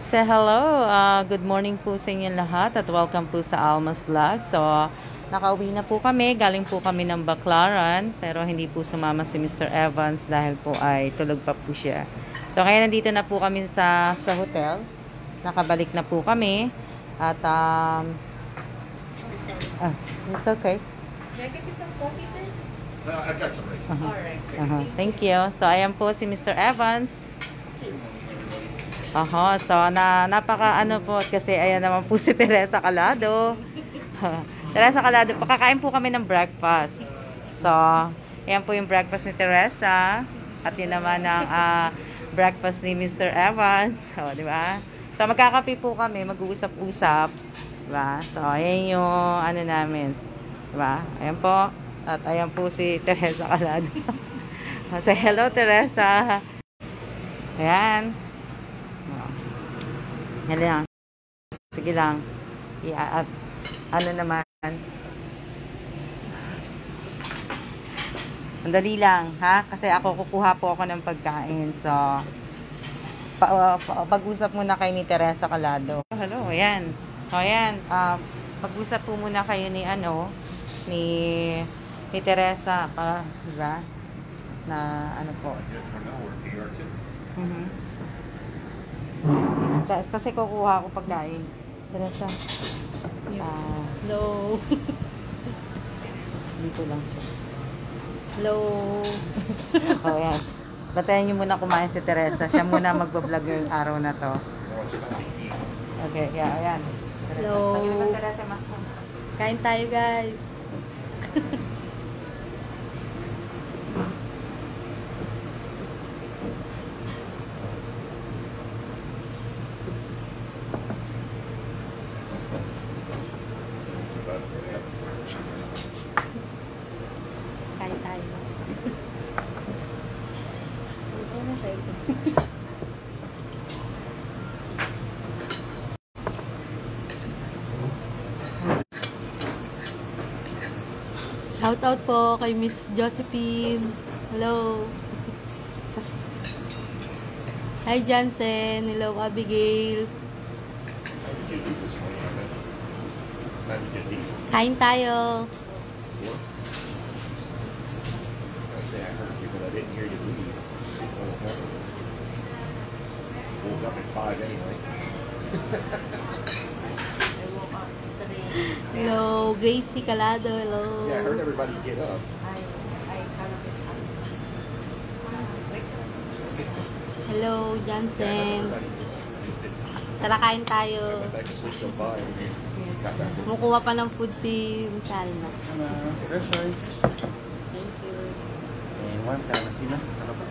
So hello, good morning po sa inyo lahat at welcome po sa Alma's Vlog. So, nakauwi na po kami, galing po kami ng Baclaran, pero hindi po sumama si Mr. Evans dahil po ay tulog pa po siya. So, kaya nandito na po kami sa hotel. Nakabalik na po kami at it's okay. Can I get you some coffee, sir? I've got some ready. Alright. Thank you. So, ayan po si Mr. Evans. So napaka ano po kasi ayan naman po si Teresa Calado. Teresa Calado, pakakain po kami ng breakfast. So, ayan po yung breakfast ni Teresa at yun naman ang breakfast ni Mr. Evans. So, di ba? So, magkakape po kami, mag-uusap-usap. Di ba? So, ayan yung ano namin. Di ba? Ayan po. At ayan po si Teresa Calado. Say hello, Teresa. Ayan. Yan lang. Sige lang. At ano naman. Andali lang, ha? Kasi kukuha po ako ng pagkain. So, pag-usap muna kayo ni Teresa Calado. Hello, ayan. O, ayan. Pag-usap po muna kayo ni ni Teresa. Diba? Na ano po. Kasi kukuha ako pagkain. Teresa. Hello. Dito lang siya. Hello. O yan. Batayan niyo muna kumain si Teresa. Siya muna magbablog yung araw na to. Okay, yeah, ayan. Teresa. Hello. Pag-ibig Teresa, mas Kain tayo, guys. Kain tayo. Okay na sa'yo. Shout out po kay Miss Josephine. Hello. Hi Jansen. Hello Abigail. Kain tayo. Woke up at 5 anyway. Hello, Gracie Calado. Hello. Yeah, I heard everybody get up. Hello, Jansen. Tara, kain tayo. Went back to sleep till 5. Got back to Kumukuha pa ng food si Miss Alma. Restaurant. Thank you. And one time, sino? Ano ba?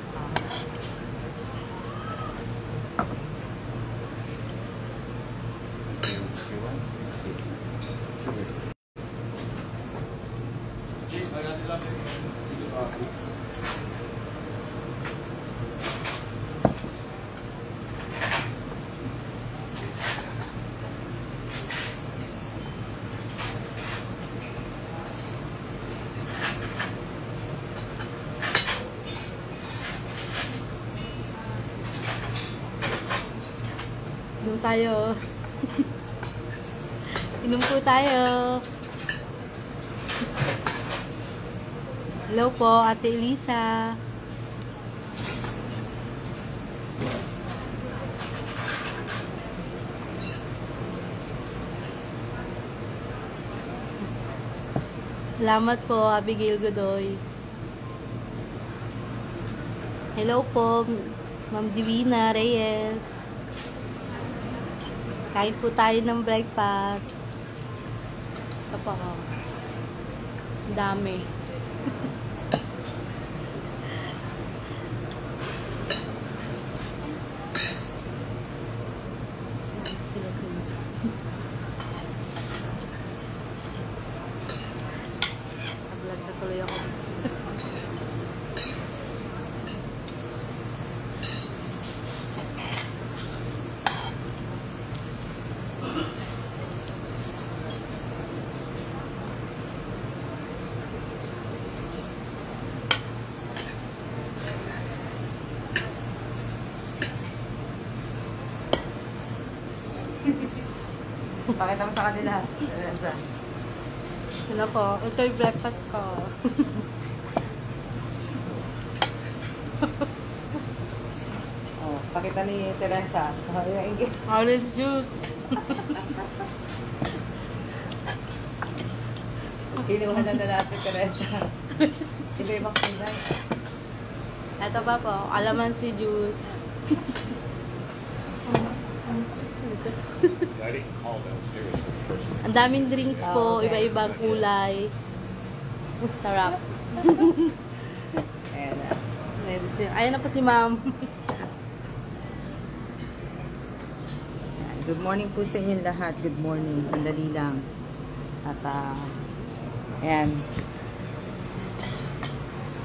Inom tayo. Inom po tayo. Hello po, Ate Elisa. Salamat po, Abigail Godoy. Hello po, Ma'am Divina Reyes. Kain po tayo ng breakfast. Ito po ako. Ang dami. Nag-vlog na tuloy ako. Pakita mo sa kanila. Teresa. Hello po. Ito yung breakfast ko. Oh, pakita ni Teresa. Oh, yung Orange juice. kinuha na natin, Teresa. Iba-ibang kulay. Ito pa po. Alamansi juice. I didn't call downstairs. Ang daming drinks po. Okay. Iba-ibang kulay. Sarap. Ayan na. Ayan na po si ma'am. Good morning po sa inyo lahat. Good morning. Sandali lang. At, ayan.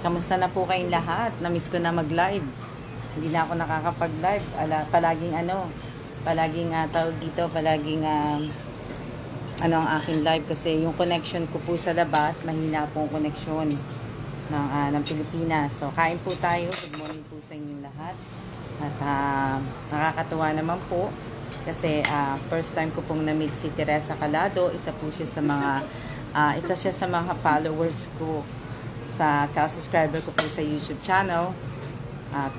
Kamusta na po kayong lahat? Namiss ko na mag-live. Hindi na ako nakakapag-live. Palaging tawag dito, palaging ang aking live kasi yung connection ko po sa labas, mahina po ang connection ng Pilipinas. So, kain po tayo. Good morning po sa inyong lahat. At nakakatuwa naman po kasi first time ko pong na-meet si Teresa Calado. Isa siya sa mga followers ko tsaka subscriber ko po sa YouTube channel. At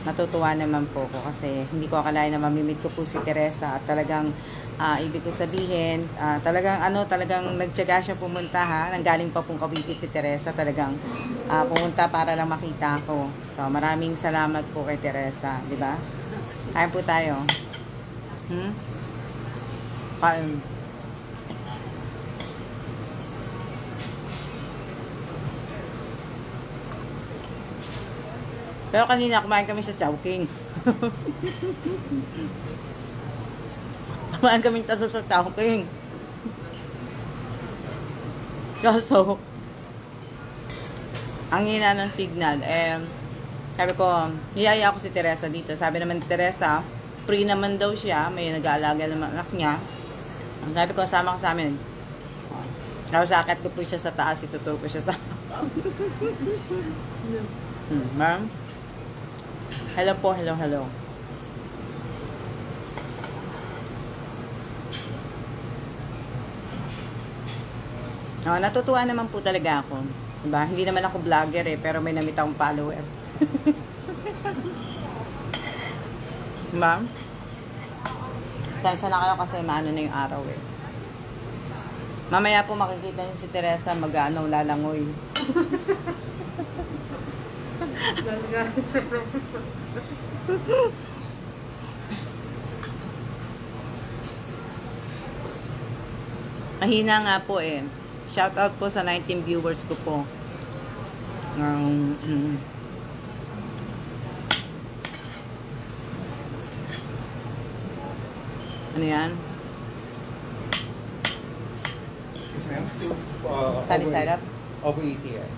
natutuwa naman po ko kasi hindi ko akalain na mamimit ko po si Teresa at talagang ibig ko sabihin talagang nagtiyaga siya pumunta nanggaling pa pong Cavite si Teresa talagang pumunta para lang makita ako. So maraming salamat po kay Teresa, di ba? Kain po tayo. Kain. Pero kanina kumain kami sa Chowking. Kumain kami tatlo sa Chowking. Kaso, ang hina ng signal. Sabi ko, niyaya ko si Teresa dito. Sabi naman ni Teresa, free naman daw siya. May nag-aalaga naman anak niya. Sabi ko, sama ka sa amin. Tapos akit ko po siya sa taas. Ituturo ko siya sa... Ma'am? Hello po, hello. Natutuwa naman po talaga ako. Diba? Hindi naman ako vlogger pero may namit akong follower. Diba? Sansa na kayo kasi maano na yung araw Mamaya po makikita niyo si Teresa lalangoy. Mahina nga po Shout out po sa 19 viewers ko po. Ano yan? Sunny side up? Over easy, yeah.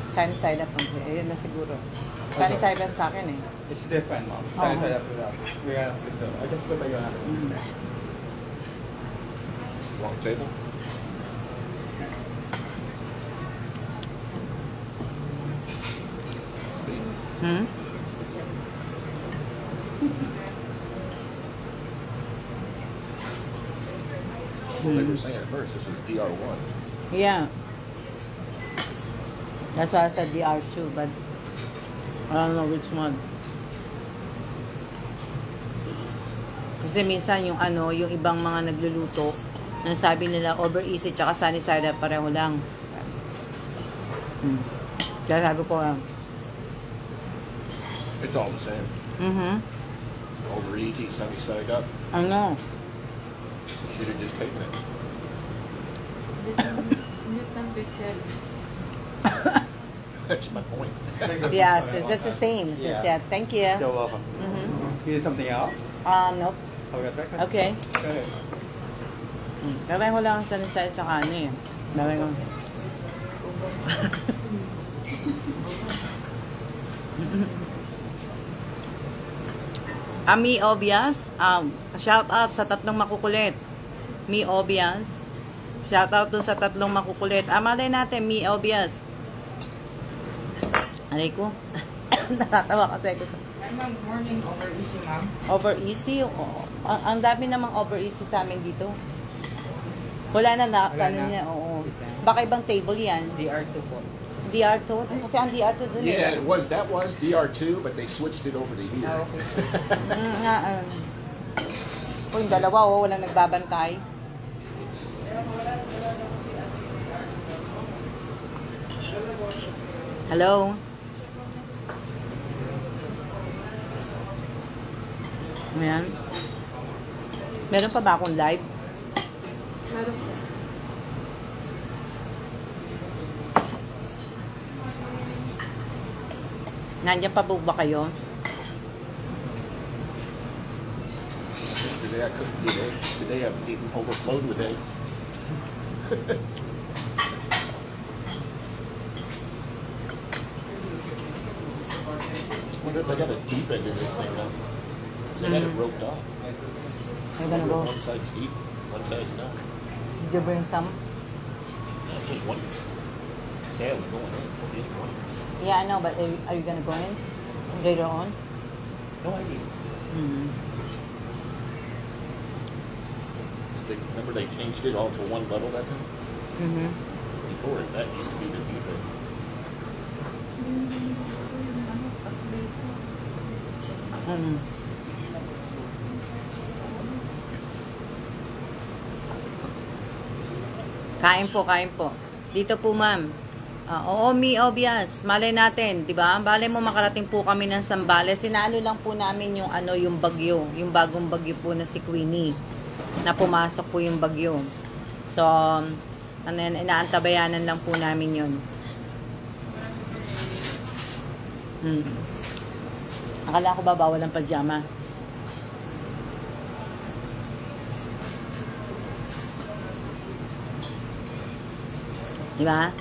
Sunny side up. Ayun na siguro. Sunny side up sa akin It's different, mom. Sunny side up without. We have to. I just put your hand. Wrong table? Well, they were saying at first this was DR1. Yeah. That's why I said DR2, but I don't know which one. Kasi minsan yung yung ibang mga nagluluto, nasabi nila over easy tsaka sunny side up pareho lang. Kaya sabi ko, It's all the same. Over easy, sunny side up. Ano? Should have just taken it. That's my point. Yes, it's just the same. It's just, yeah, thank you. You're welcome. You need something else? Nope. Have a breakfast? Okay. Go ahead. Pareho lang ang sunny side tsaka Pareho. Mi Obias, shout out sa tatlong makukulit. Mi Obias. Shout out dun sa tatlong makukulit. Malay natin, Mi Obias. Aray ko. Natatawa kasi ako sa... Ma'am, morning over easy, ma'am. Over easy? Oo. Ang dami namang over easy sa amin dito. Wala na kanina, oo. Baka ibang table yan. DR2 po. DR2? Kasi ang DR2 dun Yeah, that was DR2, but they switched it over to here. Ah, okay. Yung dalawa, walang nagbabantay. Hello? Ayan. Meron pa ba akong live? Meron po. Nandiyan pa ba kayo? Today I couldn't eat eggs. Today I'm eating overflowed with eggs. Wonder if they got a deep end in this thing now. They got it roped off. Are you gonna go? One side's deep, one side's not. Did you bring some? That's just one sail going in. Just one. Yeah, I know, but are you gonna go in later on? No idea. Mm-hmm. Remember they changed it all to one bottle that time? Mm-hmm. Before it, that used to be the deeper. Mm-hmm. Kain po, kain po. Dito po, ma'am. Oo, obvious. Malay natin, 'di ba? Malay mo makarating po kami ng Zambales. Sinalo lang po namin yung yung bagyo, yung bagong bagyo po na si Queenie. Na pumasok po yung bagyo. So, inaantabayanan lang po namin 'yon. Akala ko ba bawal ang pajama? Diba?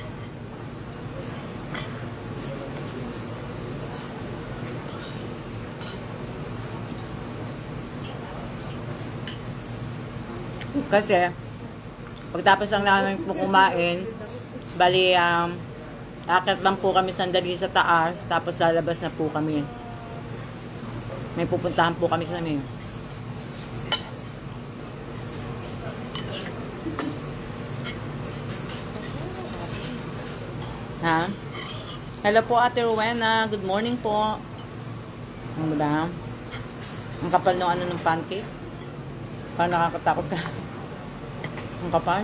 Kasi, pagtapos lang namin po kumain, bali, akit lang po kami sandali sa taas, tapos lalabas na po kami. May pupuntahan po kami sa amin. Ha? Hello po, Ate Rowena. Good morning po. Ano ba? Ang kapal ng ng pancake. Parang nakakatakot ka. Ang kapal.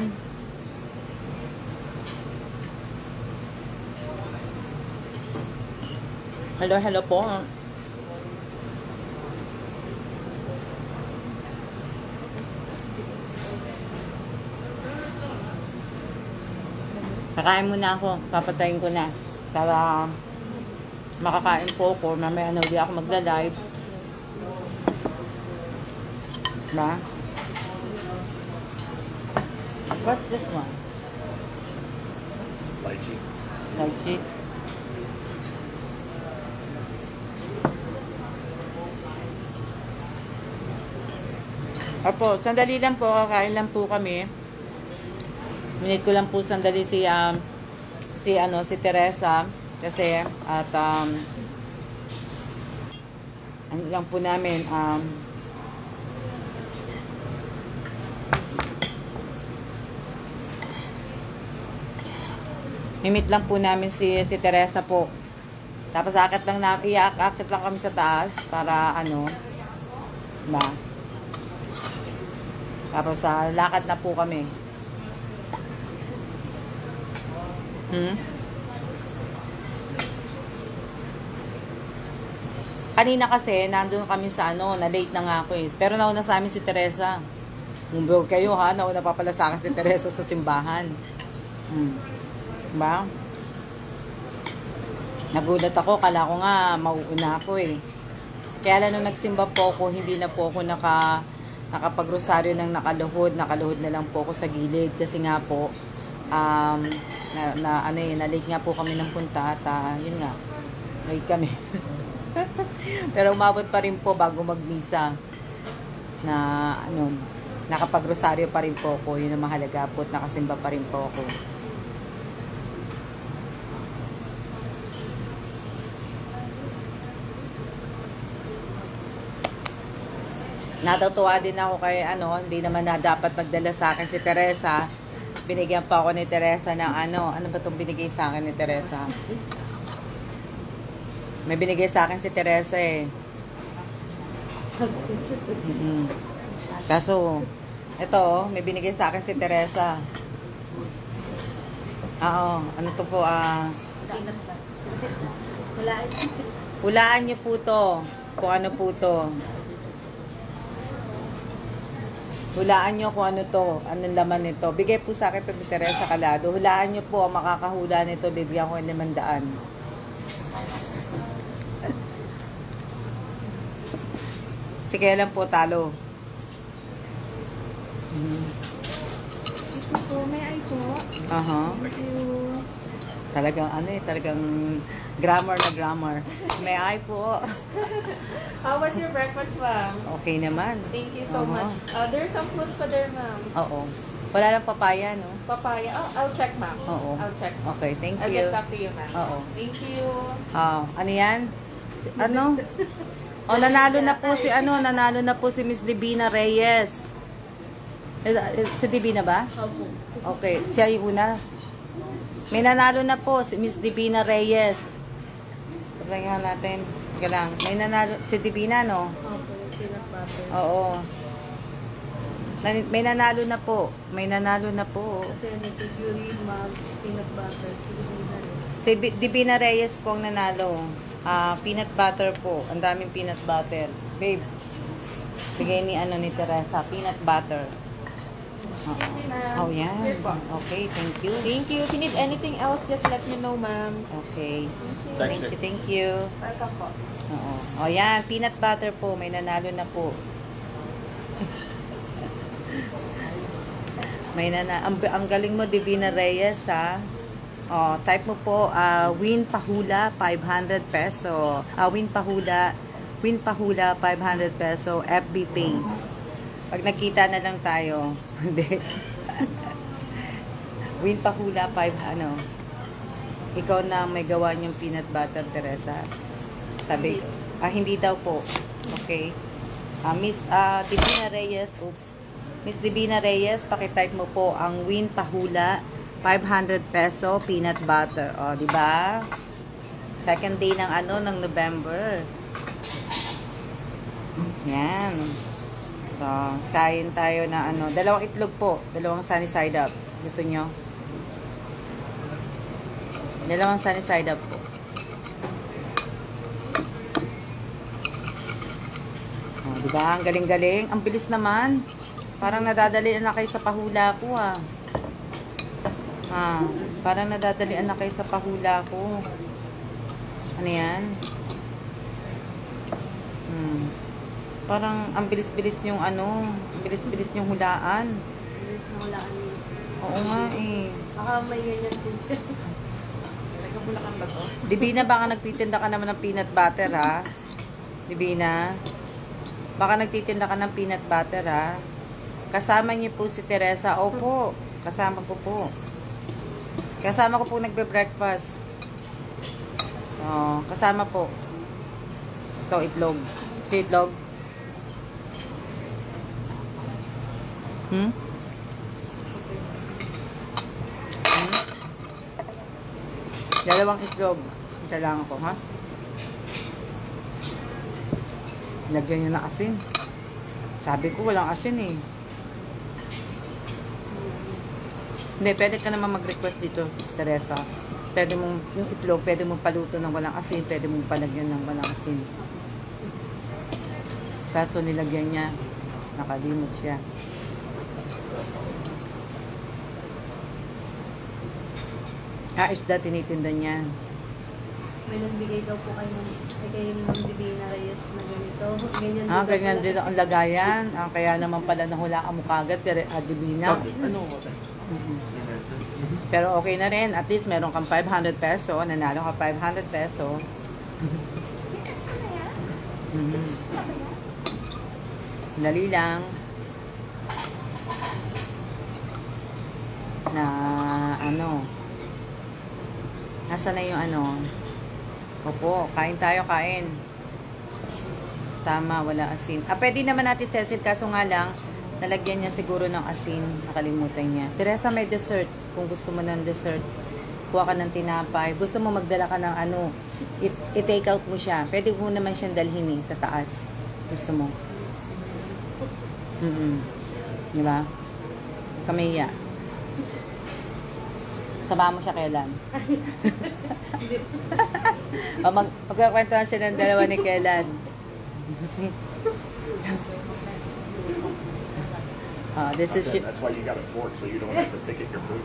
Hello po. Kakain muna ako. Papatayin ko na. Para makakain po ako. Mamaya na uli ako magla-live. Ba? What's this one? Lychee. Lychee. Opo, sandali lang po. Kakain lang po kami. Minute ko lang po sandali si Teresa kasi at ano lang po namin mimit lang po namin si Teresa po. Tapos akit lang kami sa taas para ba? Tapos lakad na po kami. Kanina kasi nandun kami sa na late na nga ako eh. Pero nauna sa amin si Teresa. Mumbog kayo ha, nauna pa pala sa akin si Teresa sa simbahan. Diba? Nagulat ako, kala ko nga mauuna ako eh. Kaya lang nung nagsimba po ako, hindi na po ako nakapagrosaryo ng nakaluhod na lang po ako sa gilid kasi nga po na-late nga po kami ng punta at yun nga, late kami. Pero umabot pa rin po bago magmisa na nakapagrosaryo pa rin po ako, yun ang mahalaga po at nakasimba pa rin po ako. Natutuwa din ako kay hindi naman na dapat magdala sa akin si Teresa. Binigyan pa ako ni Teresa ng ano ba itong binigay sa akin ni Teresa? May binigay sa akin si Teresa eh. Kaso, ito may binigay sa akin si Teresa. Oo, ano to po, hulaan niyo po to. Kung ano po to. Hulaan nyo kung ano to, anong laman nito. Bigay po sa akin ito ni Teresa Calado. Hulaan nyo po ang makakahula nito, bibigyan ko ng 500. Sige lang po, talo. Gusto po, may ay po. Thank you. Talagang grammar na grammar. May ay po. How was your breakfast, ma'am? Okay naman. Thank you so much. There's some fruits pa there, ma'am. Oo. Wala lang papaya, no? Papaya. Oh, I'll check, ma'am. Oo. I'll check. Okay, thank I'll you. get back to you, ma'am. Oo. Thank you. Ano yan? Nanalo na po si Miss Divina Reyes. Si Divina ba? Opo. Okay, siya yung una. May nanalo na po si Miss Divina Reyes. Paglayan natin. Teka lang. May nanalo si Divina, no? Opo, peanut butter. Oo. May nanalo na po. May nanalo na po. Kasi nag-urine, mugs, peanut butter. Si Divina Reyes po ang nanalo. Peanut butter po. Ang daming peanut butter. Babe, bigay ni Teresa. Peanut butter. Excuse me, ma'am. Oh, yan. Here po. Okay, thank you. Thank you. If you need anything else, just let me know, ma'am. Okay. Thanks, Thank you. Welcome po. Oo. O yan, peanut butter po. May nanalo na po. Ang galing mo, Divina Reyes, ha? O, type mo po, win pahula, 500 peso. Win pahula, 500 peso, FB page. Pag nakita na lang tayo. Hindi. Win pahula, ikaw na may gawa niyong peanut butter, Teresa. Sabi, hindi daw po. Okay. Miss Divina Reyes, Miss Divina Reyes, pakitype mo po ang win pahula, 500 peso, peanut butter. O, di ba? Second day ng November. Yan. So, kain tayo na dalawang itlog po, dalawang sunny side up. Gusto nyo? Dalawang sunny side up po. Oh, diba? Ang galing-galing. Ang bilis naman. Parang nadadalian na kayo sa pahula ko, parang nadadalian na kayo sa pahula ko. Ano yan? Parang ang bilis-bilis yung bilis-bilis yung hulaan. Nahulaan niyo. Oo nga eh. Baka may ganyan po. Nagkabulakan ba to? Divina, baka nagtitinda ka naman ng peanut butter, ha? Divina, baka nagtitinda ka ng peanut butter, ha? Kasama niyo po si Teresa. Opo, kasama ko po. Kasama ko po nagbe-breakfast. Kasama po. Ito, itlog. Si itlog. Dalawang itlog. Isa lang ako, ha? Lagyan nyo ng asin. Sabi ko, walang asin eh. Hindi, pwede ka naman mag-request dito, Teresa. Pwede mong, yung itlog, pwede mong paluto ng walang asin, pwede mong palagyan ng walang asin. Kaso nilagyan niya, nakalimot siya. Isda, tinitinda niya. May nagbigay daw po kayo ng Divina Reyes na ganito. Ganyan din Ganyan daw din ang lagayan. Kaya naman pala nahulaan mo kagad, Divina. Pero okay na rin. At least meron kang 500 peso. Nanalo ka 500 peso. Dali lang. Na Nasaan na yung Opo, kain tayo, kain. Tama, wala asin. Pwede naman natin, Cecil, kaso nga lang, nalagyan niya siguro ng asin. Nakalimutan niya. Teresa, may dessert. Kung gusto mo ng dessert, kuha ka ng tinapay. Gusto mo magdala ka ng ano, i-take out mo siya. Pwede mo naman siyang dalhin sa taas. Gusto mo. Diba? Kamiya. Sama mo siya kailan? Magkakwentuhan sila ng dalawa ni kailan. This is That's why you got a fork, so you don't have to pick at your food.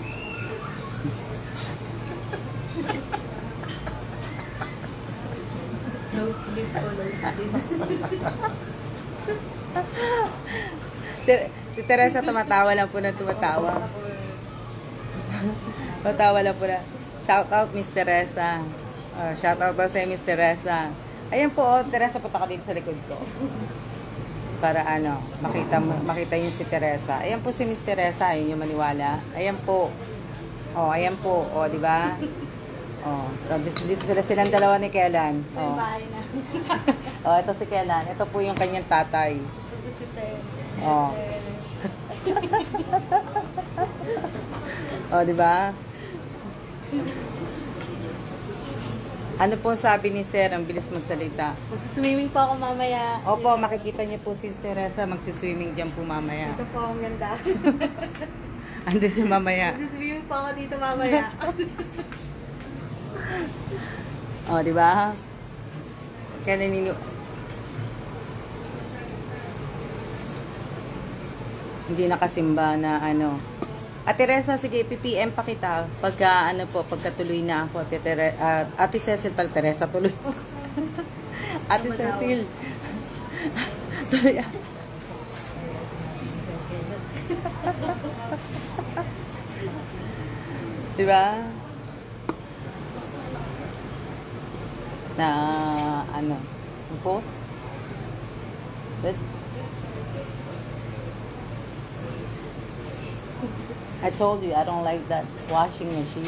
No split po, no split. Si Teresa tumatawa lang po na tumatawa. Tumatawa lang po na. Shout out Miss Teresa. Shout out po sa Miss Teresa. Ayan po, Teresa, punta ka dito sa likod ko. Para ano, makita yung si Teresa. Ayan po si Miss Teresa, ayun yung maniwala. Ayan po. Ayan po. Di ba? Dito silang dalawa ni Kellan. May bahay na. Ito si Kellan. Ito po yung kanyang tatay. Ito si Sir. Di ba? Ano po sabi ni Sir? Ang bilis magsalita. Magsiswimming po ako mamaya. Opo, makikita niyo po si Teresa magsiswimming dyan po mamaya. Ito po ang ganda. Ando siya mamaya. Magsiswimming po ako dito mamaya. Di ba? Kaya hindi nakasimba na ano. Ate Teresa, sige, PPM pa kita. Pagkatuloy na ako. Ate Cecil pala, Teresa, tuloy. Ate Cecil. Tuloy. Diba? Na, upo? Good? I told you I don't like that washing machine.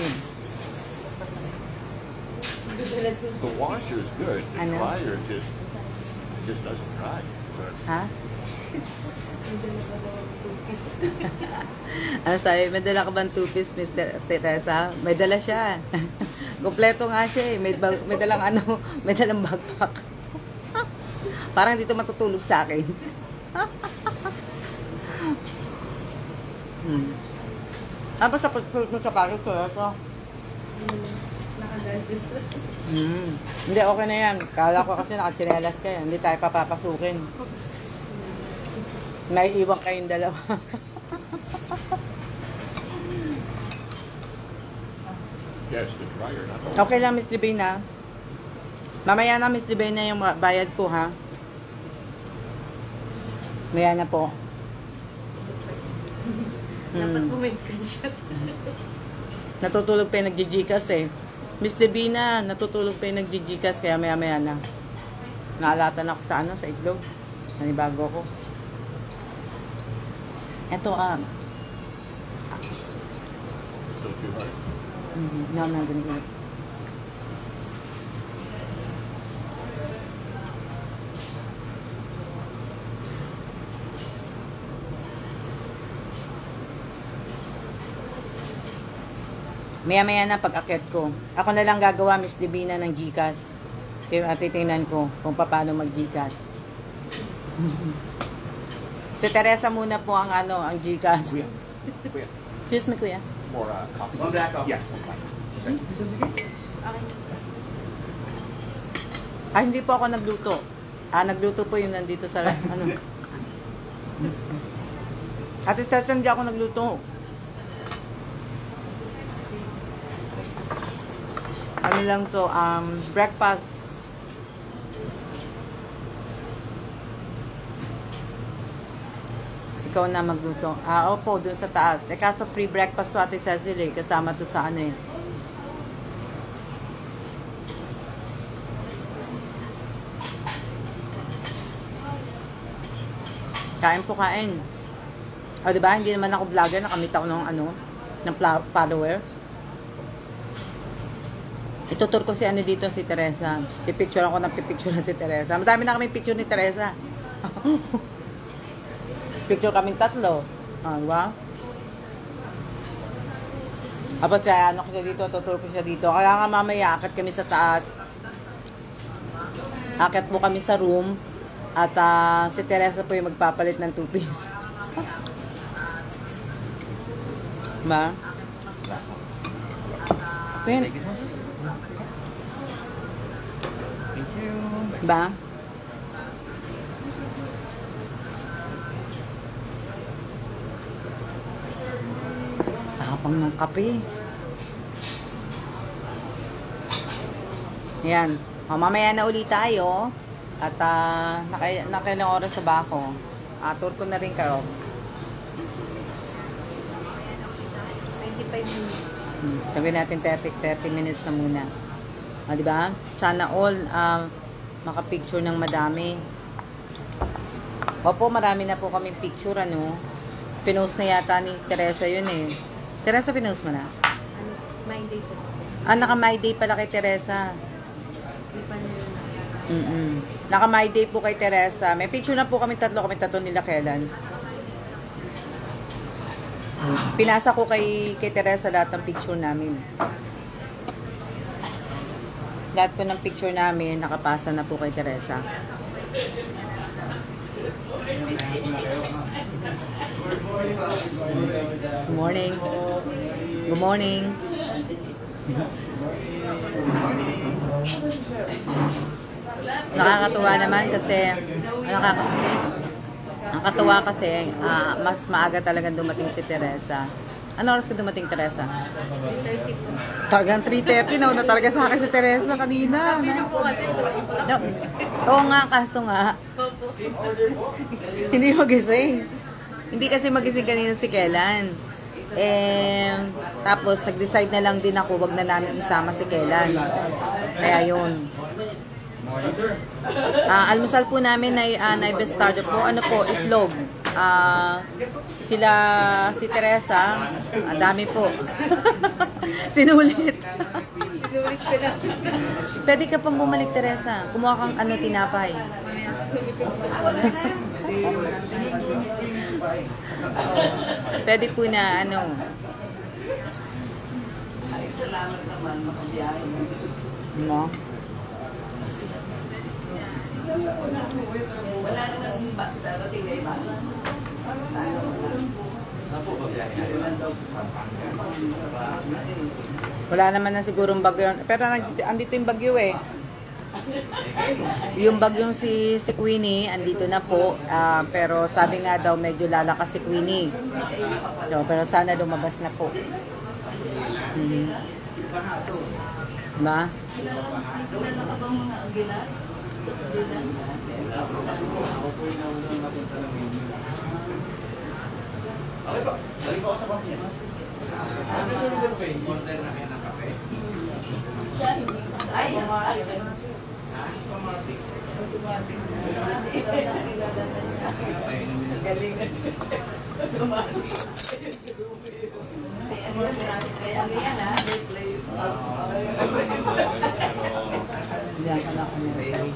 The washer is good. The I know. dryer is just doesn't dry. But Ha? Ano sabi? May dala ka bang two-piece, Mr. Teresa? May dala siya. Kompleto nga siya eh. May dalang backpack. Parang dito matutulog sa akin. Basta pagtulog mo sa bakit, Teresa? Nakagashes. Hindi, okay na yan. Kala ko kasi nakatsinelas ka yan. Hindi tayo papapasukin. May iwan kayong dalawa. yes, the dryer, not the Okay lang, Miss Divina. Mamaya na, Miss Divina, yung bayad ko, ha? Mamaya na po. Dapat po may screenshot. Natutulog pa yung nag-Gcash eh. Miss Divina, natutulog pa yung nag-Gcash kaya maya-maya na. Naalatan ako sa sa itlog. Nanibago ko. Ito, still too hard. No, ganito. Maya-maya na pag-akyat ko. Ako na lang gagawa, Miss Divina, ng Gcash. Kaya titingnan ko kung paano mag-Gcash. Si Teresa muna po ang ang Gcash. Kuya. Excuse me, Kuya. More coffee. One black coffee. Yeah, one black. Hindi po ako nagluto. Nagluto po yung nandito sa Ate Teresa, hindi ako nagluto. Ano lang to, breakfast. Ikaw na magluto. Opo, dun sa taas. Kaso pre-breakfast to Ate Cecil eh. Kasama to sa eh. Kain po, kain. Diba? Hindi naman ako vlogger. Nakamit ako ng ng follower. Itutur ko si ano dito, si Teresa. Pipicturean ko ng pipicturean si Teresa. Madami na kami picture ni Teresa. Picture kami tatlo. Diba? Tapos siya, ano ko siya dito, tutur ko siya dito. Kaya nga mamaya, akit kami sa taas. Akit po kami sa room. At si Teresa po yung magpapalit ng two-piece. Ba? Ba? Tapang ng kape. Yan. Mamaya na ulit tayo. At nakailang oras sa ba ako? Tour ko na rin kayo. 25 minutes. Sabihin natin 30 minutes na muna. Diba? Sana all makapicture ng madami. Opo, marami na po kami picture, ano. Pinost na yata ni Teresa yun eh. Teresa, pinost mo na? Ano, my day po. Naka my day pala kay Teresa. Di pa nila na. Naka my day po kay Teresa. May picture na po kami tatlo nila kailan. Pinasa ko kay Teresa lahat ng picture namin. Lahat po ng picture namin nakapasa na po kay Teresa. Good morning. Good morning. Nakakatuwa naman kasi nakakatuwa kasi mas maaga talagang dumating si Teresa. Ano oras ka dumating, Teresa? 3:30 po. Talagang 3:30 na talaga sa akin si Teresa kanina. No. Oo nga, kaso nga. Hindi magising. Hindi kasi magising kanina si Kellan. Tapos nag-decide na lang din ako, wag na namin isama si Kellan. Kaya yun. Almusal po namin ay naibestado po. Ano po, itlog. Si Teresa, ang dami po. Sinulit. Sinulit ko lang. Pwede ka pang bumalik, Teresa. Kumuha kang tinapay. Pwede po na, Salamat naman, makabiyahe mo. Wala naman yung darating na iba. Wala naman na sigurong bagyo. Pero andito yung bagyo eh. Yung bagyong si Queenie, andito na po. Pero sabi nga daw medyo lalakas si Queenie. Pero sana lumabas na po. Ba? Okay po, balik ako sa kape niya. Ano sa lugar ko yung order na kayo ng kape? Siya, hindi. Ay, automatic. Automatic. Galing. Automatic. Kaya ano yan ha? Replay. Diyan ka na ako nilagay.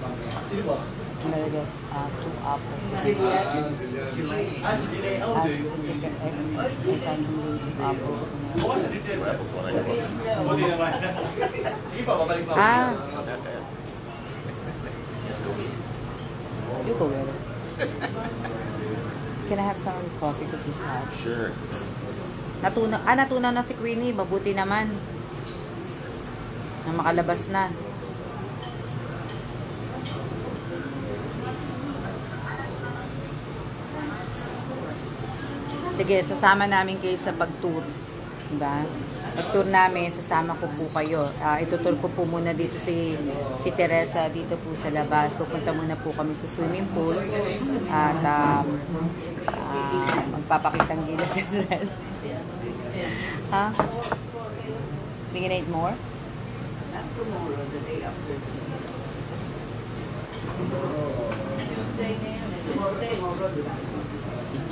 Sino ba? Nilagay 2 apples. Si Julia. Si Julia. Oh, do you? Oo, sa Julia. Buti naman. Sige pa, babalik pa. You go with it. Can I have some coffee because it's hot? Sure. Natunaw na si Queenie. Mabuti naman. Na makalabas na. Sige, sasama namin kayo sa pag-tour. Diba? Pag-tour namin, sasama ko po kayo. Itutur ko po muna dito si Teresa dito po sa labas. Pupunta muna po kami sa swimming pool. At magpapakitang gila si Teresa. Ha? We can eat more? Not tomorrow, the day after. Tuesday na yun.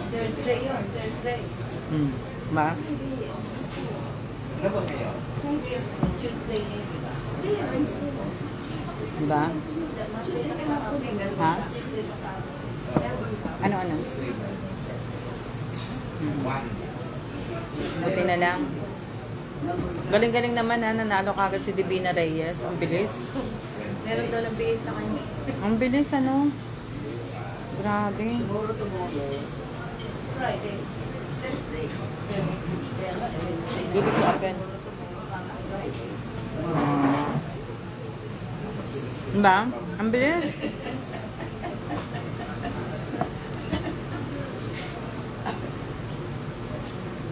Thursday yun. Thursday. Ma? Ano ba ngayon? Tuesday na yun. Diba? Ha? Ano? Buti na lang. Galing-galing naman ha, nanalo kagad si Divina Reyes. Ang bilis. Meron daw nagbigay sa kanya. Ang bilis, ano? Grabe. Friday. Thursday. Give it to open. Diba? Ang bilis.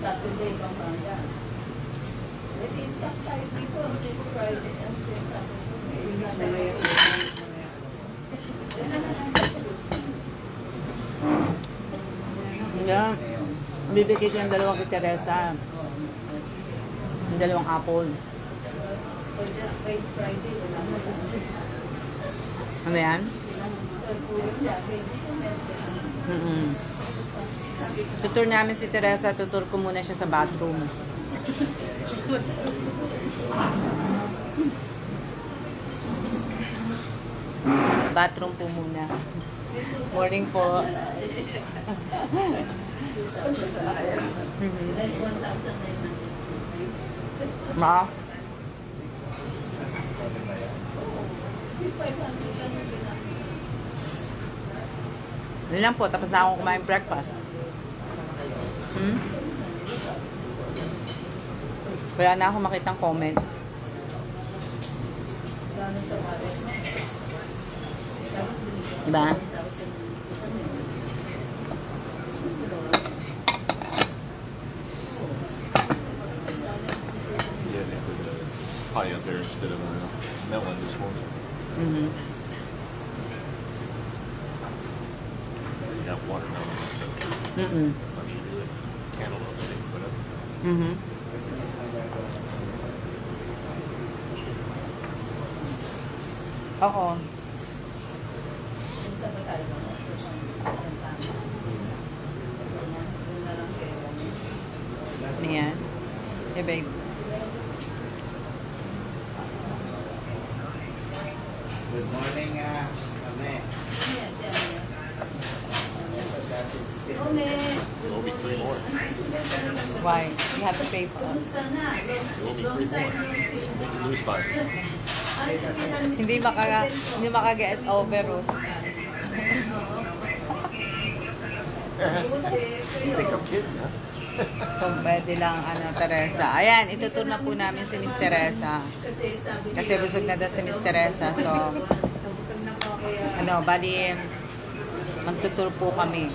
Saturday pang banda. Maybe stop tayo dito. Maybe Friday and Saturday. Yeah. Bibigay ko yung dalawang kay Teresa. Yung dalawang apple. Wait, Friday. Wala mo. Ano yan? Tutur namin si Teresa. Tutur ko muna siya sa bathroom. Bathroom po muna. Morning po. Ma? Yun lang po, tapos na akong kumain breakfast. Wala na ako makitang comment. Diba? Yeah, they put a pie up there instead of a melon this morning. You got watermelon. I mean, cantaloupe, I think, but Oo. Ano yan? Hey, babe. Good morning, kami. you owe me 3 more. Why? You have to pay for us. You owe me 3 more. Make you lose 5. Hindi maka-get over. Oh. You think I'm kidding, huh? Kung pwede lang, Teresa. Ayan, itutur na po namin si Miss Teresa. Kasi busog na daw si Miss Teresa. So, bali, magtutur po kami.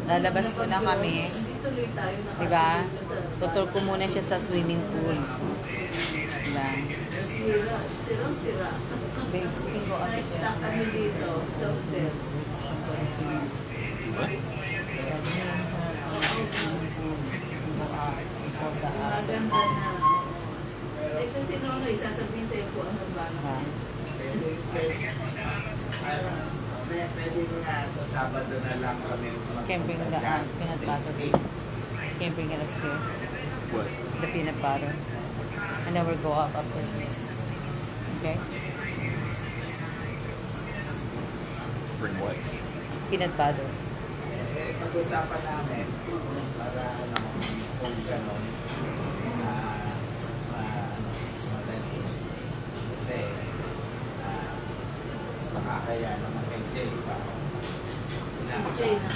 Lalabas po na kami. Diba? Tutur ko muna siya sa swimming pool. Diba? Sira. Bingo on Stuck kami dito sa hotel. Maganda na. Ito si Nonoy, sasabihin sa'yo po ang magbago. Pwede nga sa Sabado na lang kami. Can't bring the peanut butter. Can't bring it upstairs. What? The peanut butter. And then we'll go up there. Okay? Bring what? Peanut butter. Pag-usapan namin para kung gano'n, mas madali. Kasi makakaya naman kay Jay pa. Jay na.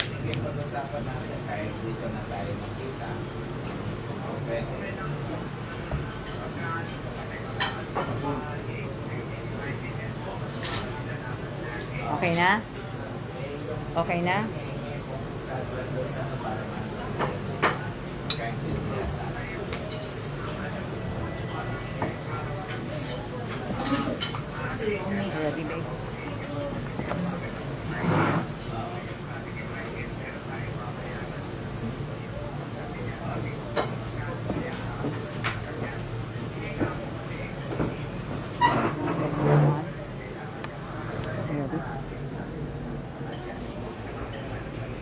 Sige, pag-usapan natin kahit dito na tayo makita. Pwede. Okay na? Okay na? Sa para kahit hindi Ready, babe?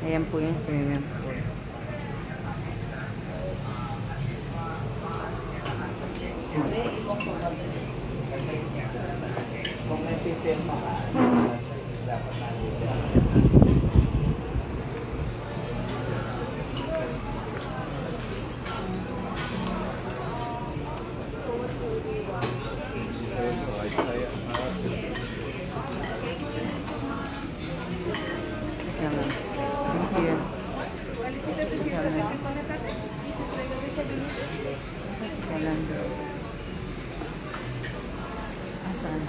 Ayan po yung swimming pool. may system pa. Dapat natin. Naman. Thank you. Naman. Asan?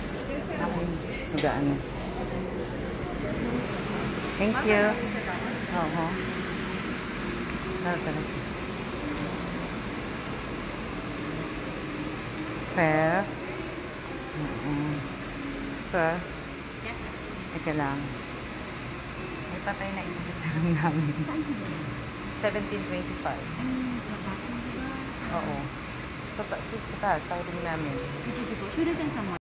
Okay. Magaan na. Thank you. Oo. Tara. Fair. Fair. Ika lang. May patay na ito sa room namin. Saan po ba? 1725. Sa back mo ba? Oo. Sa room namin. Sige po. Should I send someone?